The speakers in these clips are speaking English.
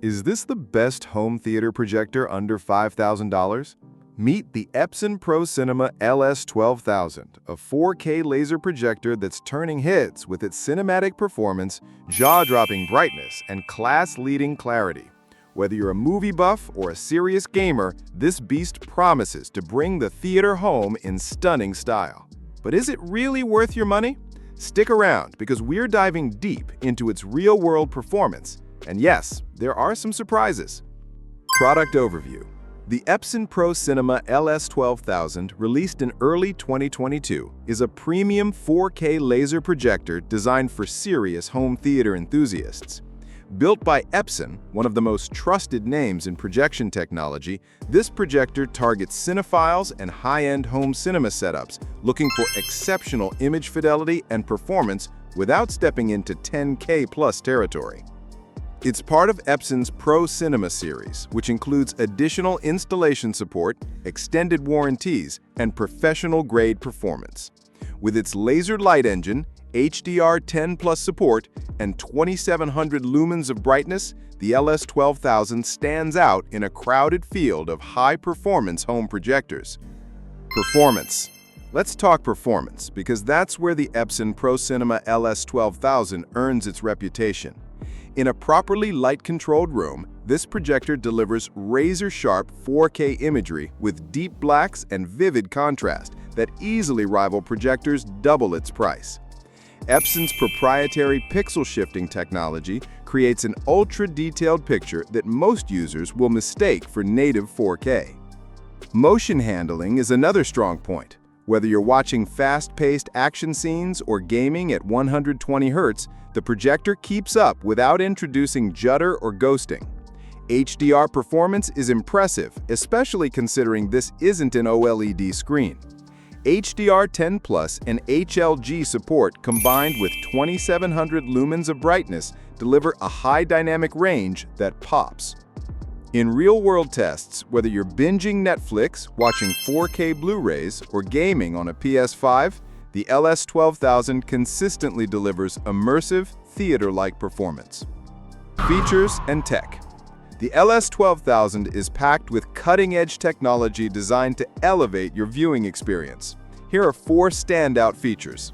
Is this the best home theater projector under $5,000? Meet the Epson Pro Cinema LS12000, a 4K laser projector that's turning heads with its cinematic performance, jaw-dropping brightness, and class-leading clarity. Whether you're a movie buff or a serious gamer, this beast promises to bring the theater home in stunning style. But is it really worth your money? Stick around, because we're diving deep into its real-world performance. And yes, there are some surprises. Product overview. The Epson Pro Cinema LS12000, released in early 2022, is a premium 4K laser projector designed for serious home theater enthusiasts. Built by Epson, one of the most trusted names in projection technology, this projector targets cinephiles and high-end home cinema setups looking for exceptional image fidelity and performance without stepping into 10K plus territory. It's part of Epson's Pro Cinema series, which includes additional installation support, extended warranties, and professional-grade performance. With its laser light engine, HDR10 plus support, and 2700 lumens of brightness, the LS12000 stands out in a crowded field of high-performance home projectors. Performance. Let's talk performance, because that's where the Epson Pro Cinema LS12000 earns its reputation. In a properly light-controlled room, this projector delivers razor-sharp 4K imagery with deep blacks and vivid contrast that easily rival projectors double its price. Epson's proprietary pixel shifting technology creates an ultra-detailed picture that most users will mistake for native 4K. Motion handling is another strong point. Whether you're watching fast-paced action scenes or gaming at 120 Hz, the projector keeps up without introducing judder or ghosting. HDR performance is impressive, especially considering this isn't an OLED screen. HDR10 Plus and HLG support combined with 2700 lumens of brightness deliver a high dynamic range that pops. In real-world tests, whether you're binging Netflix, watching 4K Blu-rays, or gaming on a PS5, the LS12000 consistently delivers immersive, theater-like performance. Features and tech. The LS12000 is packed with cutting-edge technology designed to elevate your viewing experience. Here are 4 standout features.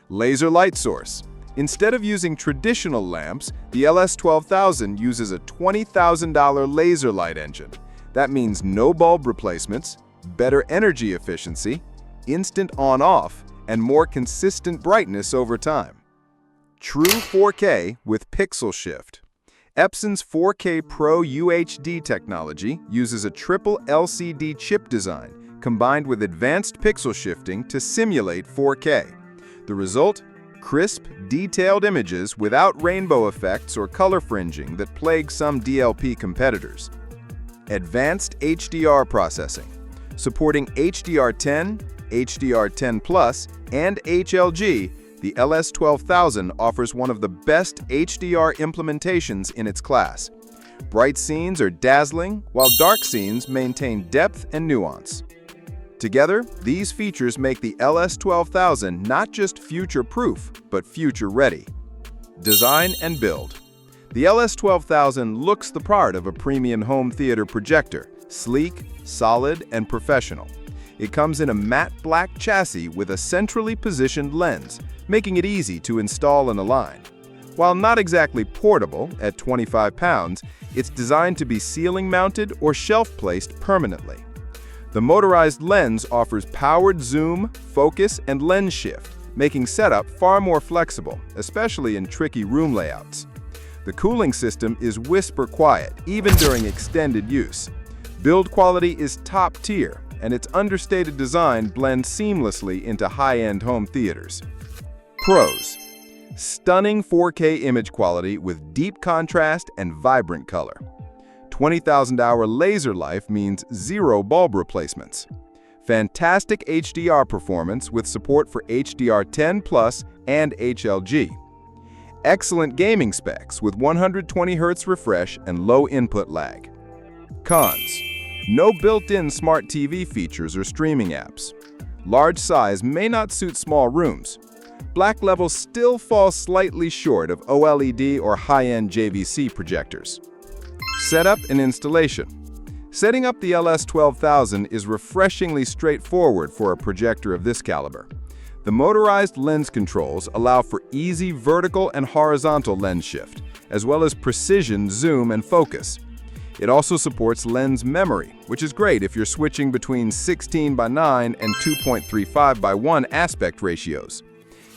Laser light source. Instead of using traditional lamps, the LS12000 uses a $20,000 laser light engine. That means no bulb replacements, better energy efficiency, instant on-off, and more consistent brightness over time. True 4K with pixel shift. Epson's 4K Pro UHD technology uses a triple LCD chip design combined with advanced pixel shifting to simulate 4K. The result? Crisp, detailed images without rainbow effects or color fringing that plague some DLP competitors. Advanced HDR processing. Supporting HDR10, HDR10 Plus, and HLG, the LS12000 offers one of the best HDR implementations in its class. Bright scenes are dazzling, while dark scenes maintain depth and nuance. Together, these features make the LS12000 not just future-proof, but future-ready. Design and build. The LS12000 looks the part of a premium home theater projector, sleek, solid, and professional. It comes in a matte black chassis with a centrally positioned lens, making it easy to install and align. While not exactly portable at 25 pounds, it's designed to be ceiling-mounted or shelf-placed permanently. The motorized lens offers powered zoom, focus, and lens shift, making setup far more flexible, especially in tricky room layouts. The cooling system is whisper quiet, even during extended use. Build quality is top tier, and its understated design blends seamlessly into high-end home theaters. Pros. Stunning 4K image quality with deep contrast and vibrant color. 20,000-hour laser life means 0 bulb replacements. Fantastic HDR performance with support for HDR10 Plus and HLG. Excellent gaming specs with 120 Hz refresh and low input lag. Cons. No built-in smart TV features or streaming apps. Large size may not suit small rooms. Black levels still fall slightly short of OLED or high-end JVC projectors. Setup and installation. Setting up the LS12000 is refreshingly straightforward for a projector of this caliber. The motorized lens controls allow for easy vertical and horizontal lens shift, as well as precision zoom and focus. It also supports lens memory, which is great if you're switching between 16:9 and 2.35:1 aspect ratios.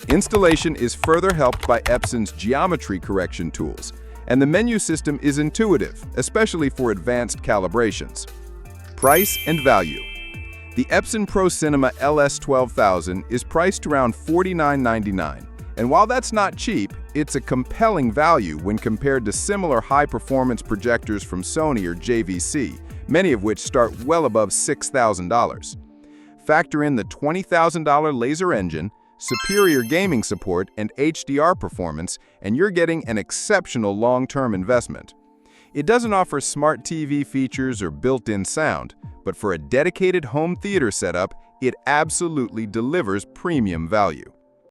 Installation is further helped by Epson's geometry correction tools, and the menu system is intuitive, especially for advanced calibrations. Price and value. The Epson Pro Cinema LS12000 is priced around $49.99, and while that's not cheap, it's a compelling value when compared to similar high-performance projectors from Sony or JVC, many of which start well above $6,000. Factor in the $20,000 laser engine, superior gaming support, and HDR performance, and you're getting an exceptional long-term investment. It doesn't offer smart TV features or built-in sound, but for a dedicated home theater setup, it absolutely delivers premium value.